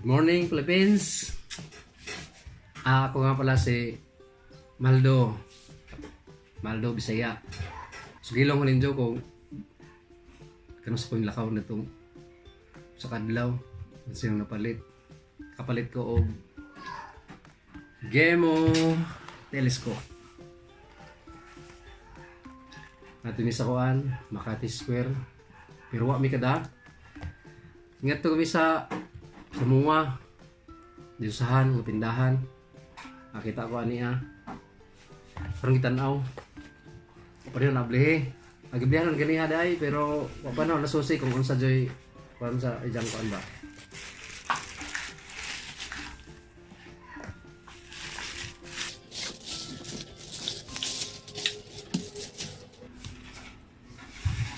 Good morning, Philippines! Ako nga pala si Maldo Bisaya. So gilong ko ninyo kung kanus ko yung lakaw na itong sa kadlaw. Kasi yung kapalit ko og Gemo telescope. Natin sa kuan, Makati Square. Pero wa mi kada. Ingat to kami sa mua. Diusahan, ng tindahan. Nakita ko aniya. Parang gitanaw. Pwede na nablihi. Agiblihan ng ganiha day, pero wa pa na nasusi kung unsa joy kuan sa ijang kuan ba.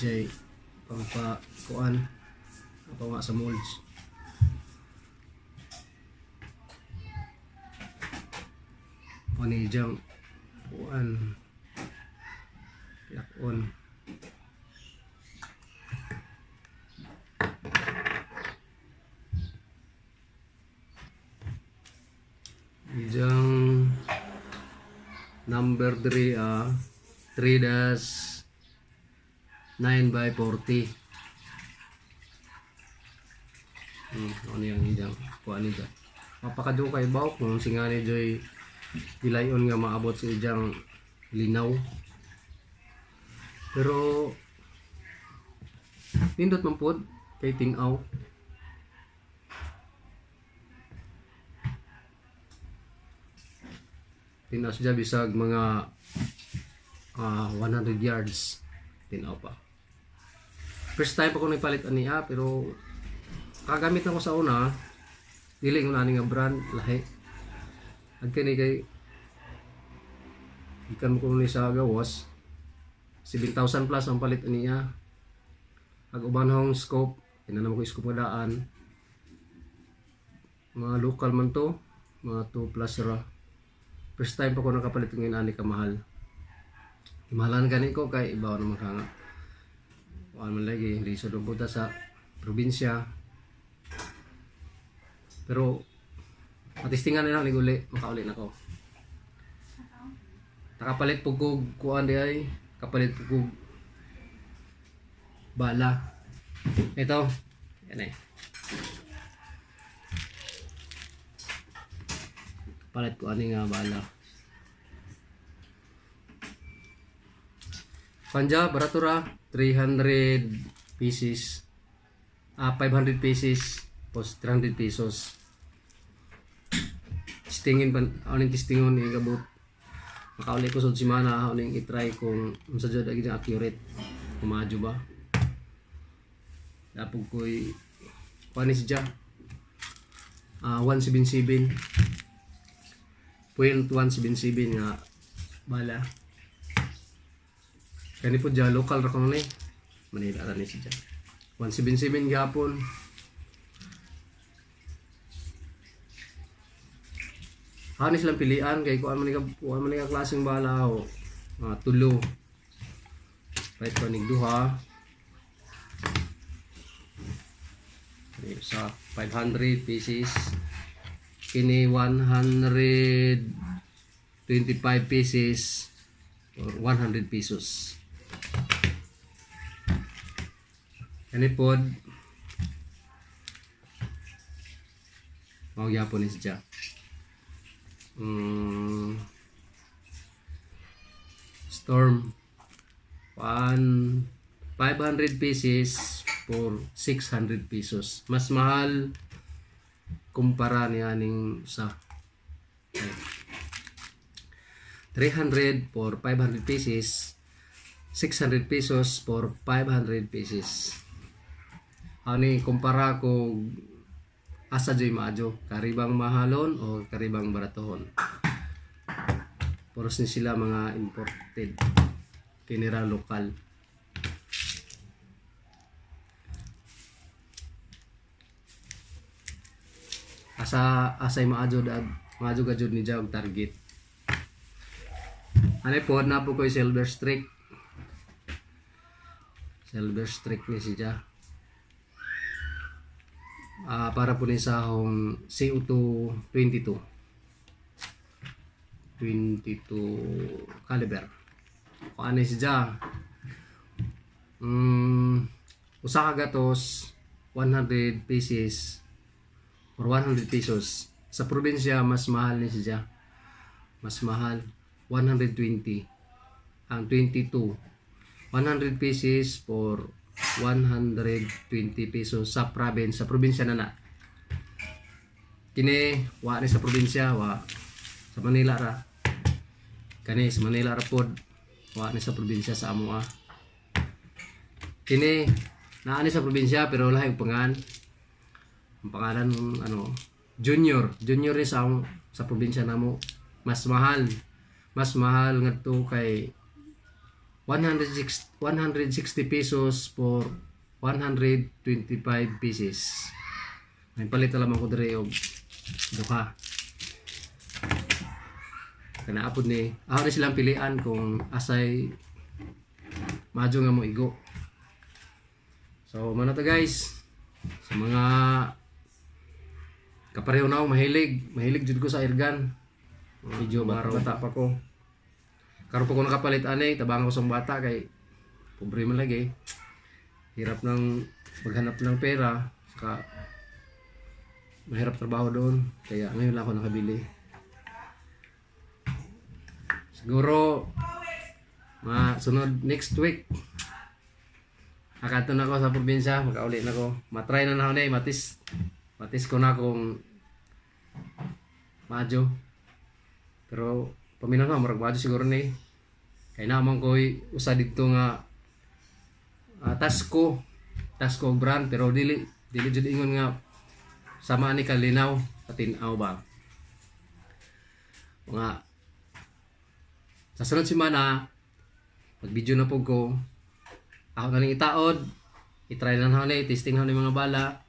Jay, pangpa kuan apa nga sa molds. Ani jang kuan yakon ijang number 3 3-9/40. Ano yung ijang kuan nito. Mapakadyo kay bawk kung singani joy ilayon nga maabot sa ijang linaw. Pero pindot man pod kay ting-aw. Tinas siya bisag mga 100 yards. Tinaw pa. First time pa ko nagpalit aniya, pero kagamit na ko sa una. Dili ko na nga brand lahi. Agkani kay ikan ko ni sa gawas 7,000 plus ang palit niya. Ag uban hong scope, tinanam ko scope nga daan. Mga local man to, mga 2 plus ra. First time pa ko nakapalit ng ani ka mahal. Imahalan gani ko kay ibaw naman ka nga. Kuan man lagi hindi sa buta sa probinsya. Pero matistingan na lang liguli, makauli na ko. Nakapalit po ko kuan di ay, kapalit po ko bala. Ito, yan eh. Palit ko ani nga bala. Panja, baratura, 300 pieces. 500 pieces, post 300 pesos. Testingin pa, aning testingon ni gabot. Makauli ko sa simana, aning i-try kung unsa jud agi accurate. Kumadyo ba? Dapog ko'y panis dya. 177. 0.177 nga bala. Kani po dya, local ra ko ni. Manila ra ni siya. 177 gapon. Hanis lang pilian kay kuan man ni ka klaseng bala o tulo. Pait ko nig duha. Sa 500 pieces. Kini 125 pieces or 100 pesos. Kani pod mao gyapon ni siya. Storm 500 pieces for 600 pesos. Mas mahal kumpara ni aning sa 300 for 500 pieces, 600 pesos for 500 pieces. Ani kumpara ko asa joy maajo, karibang mahalon o karibang baratohon. Puros ni sila mga imported, kinira lokal. Asay maajo gajud ni jog target. Ani pod na po koy silver streak ni siya. para po ni sa akong CO2 22 caliber. Kung ano siya, usa ka gatos 100 pieces or 100 pesos. Sa probinsya mas mahal ni siya, mas mahal 120 ang 22 100 pieces for 120 pesos sa probinsya na kini wa ni sa probinsya, wa sa Manila ra, kani sa Manila ra pod, wa ni sa probinsya sa amo kini naa ni sa probinsya pero lahi ang pangalan ano junior ni sa probinsya namo mas mahal ngadto kay 160 pesos for 125 pieces. May palit lamang ko dire og duha. Kana apod ni ako na silang pilian kung asay madyo nga mo igo. So mano to guys, sa mga kapareho na ako mahilig jud ko sa airgun. Medyo bata pa ko. Karon pa ko nakapalit ani, tabangan ko sa bata kay pobre man lagi. Hirap nang maghanap ng pera, saka mahirap trabaho doon. Kaya ngayon lang ako nakabili. Siguro sunod next week akato na ako sa probinsya, makauli na ko. Matry na ako na matis ko na kung madyo. Pero paminaw na murag madyo siguro ni. Kay naman ko usa dito nga Tasco brand, pero dili jud ingon nga sama ni kalinaw patinaw ba. Mga sa sunod semana mag-video na po ko. Ako na ning itaod, i-try na na testing na ni mga bala.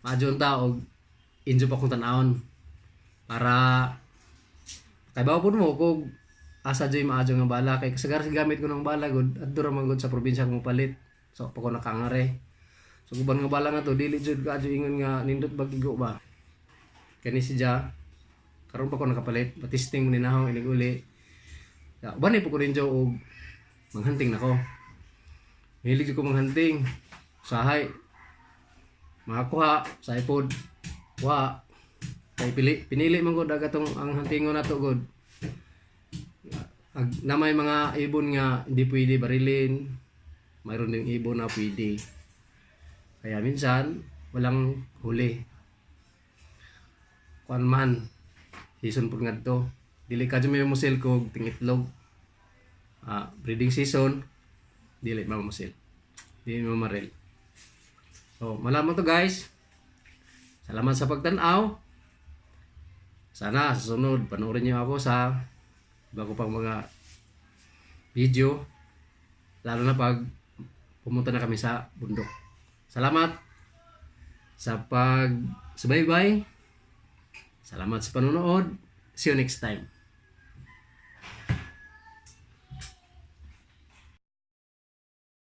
Madyo ta og enjoy pa kung tan-awon para kay bawo pud mo kog asa joy maadyo nga bala kay kasagar gamit ko ng bala gud adto ra man gud sa probinsya ko palit. So pa ko nakangare. So guban nga bala nga to dili jud ka adyo ingon nga nindot bagigo ba. Kani siya karon pa ko nakapalit, testing mo ninahong inig uli. Ya, banay po ko rin og manghunting nako. Hilig ko manghunting. Sahay makakuha sa iPod. Wa kay pinili man gud agatong ang huntingon nato gud. Na may mga ibon nga hindi pwede barilin, mayroon ding ibon na pwede. Kaya minsan walang huli. Kuan man season pud ngadto. Dili ka jud may musil kog tingitlog. Breeding season dili mamusil. Dili mamaril. So, malaman to guys. Salamat sa pagtan-aw. Sana sa sunod panoorin niyo ako sa bago pang mga video, lalo na pag pumunta na kami sa bundok. Salamat sa pag subaybay. Salamat sa panonood. See you next time.